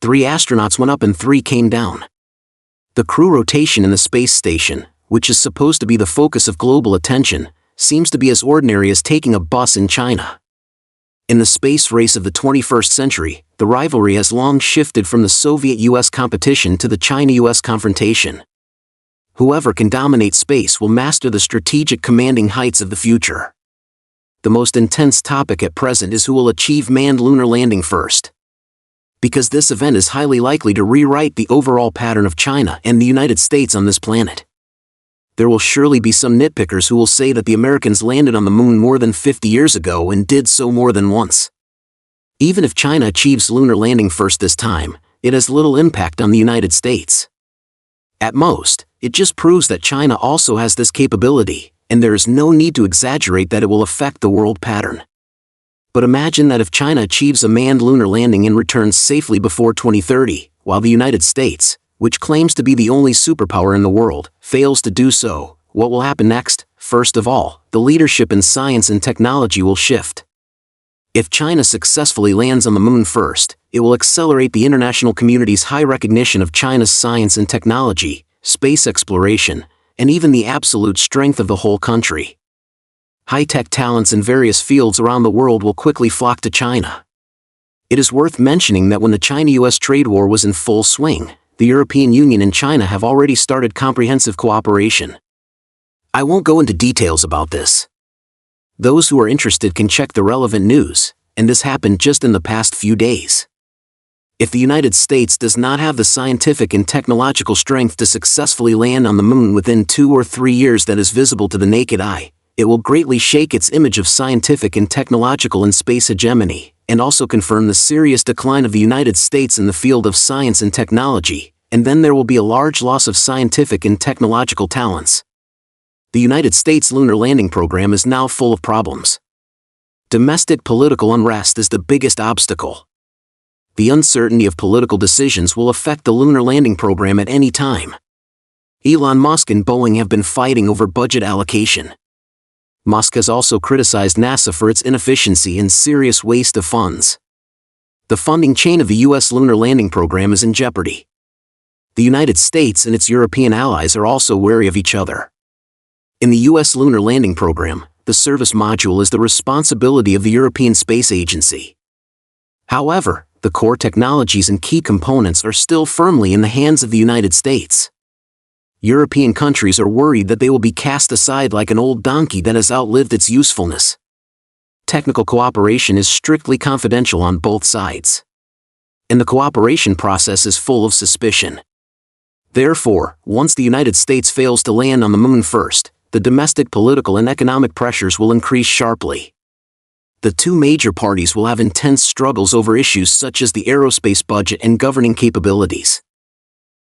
3 astronauts went up and 3 came down. The crew rotation in the space station, which is supposed to be the focus of global attention, seems to be as ordinary as taking a bus in China. In the space race of the 21st century, the rivalry has long shifted from the Soviet-US competition to the China-US confrontation. Whoever can dominate space will master the strategic commanding heights of the future. The most intense topic at present is who will achieve manned lunar landing first. Because this event is highly likely to rewrite the overall pattern of China and the United States on this planet. There will surely be some nitpickers who will say that the Americans landed on the moon more than 50 years ago and did so more than once. Even if China achieves lunar landing first this time, it has little impact on the United States. At most, it just proves that China also has this capability, and there is no need to exaggerate that it will affect the world pattern. But imagine that if China achieves a manned lunar landing and returns safely before 2030, while the United States, which claims to be the only superpower in the world, fails to do so, what will happen next? First of all, the leadership in science and technology will shift. If China successfully lands on the moon first, it will accelerate the international community's high recognition of China's science and technology, space exploration, and even the absolute strength of the whole country. High-tech talents in various fields around the world will quickly flock to China. It is worth mentioning that when the China-US trade war was in full swing, the European Union and China have already started comprehensive cooperation. I won't go into details about this. Those who are interested can check the relevant news, and this happened just in the past few days. If the United States does not have the scientific and technological strength to successfully land on the moon within 2 or 3 years that is visible to the naked eye, it will greatly shake its image of scientific and technological and space hegemony, and also confirm the serious decline of the United States in the field of science and technology, and then there will be a large loss of scientific and technological talents. The United States lunar landing program is now full of problems. Domestic political unrest is the biggest obstacle. The uncertainty of political decisions will affect the lunar landing program at any time. Elon Musk and Boeing have been fighting over budget allocation. Musk has also criticized NASA for its inefficiency and serious waste of funds. The funding chain of the U.S. lunar landing program is in jeopardy. The United States and its European allies are also wary of each other. In the U.S. lunar landing program, the service module is the responsibility of the European Space Agency. However, the core technologies and key components are still firmly in the hands of the United States. European countries are worried that they will be cast aside like an old donkey that has outlived its usefulness. Technical cooperation is strictly confidential on both sides. And the cooperation process is full of suspicion. Therefore, once the United States fails to land on the moon first, the domestic political and economic pressures will increase sharply. The two major parties will have intense struggles over issues such as the aerospace budget and governing capabilities.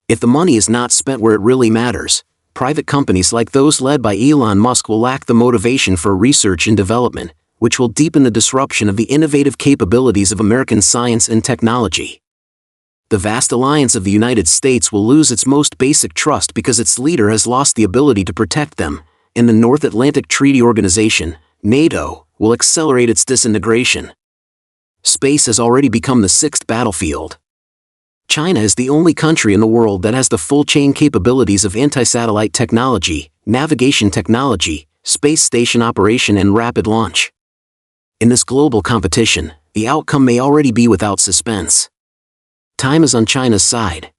If the money is not spent where it really matters, private companies like those led by Elon Musk will lack the motivation for research and development, which will deepen the disruption of the innovative capabilities of American science and technology. The vast alliance of the United States will lose its most basic trust because its leader has lost the ability to protect them, and the North Atlantic Treaty Organization, NATO, will accelerate its disintegration. Space has already become the sixth battlefield. China is the only country in the world that has the full-chain capabilities of anti-satellite technology, navigation technology, space station operation and rapid launch. In this global competition, the outcome may already be without suspense. Time is on China's side.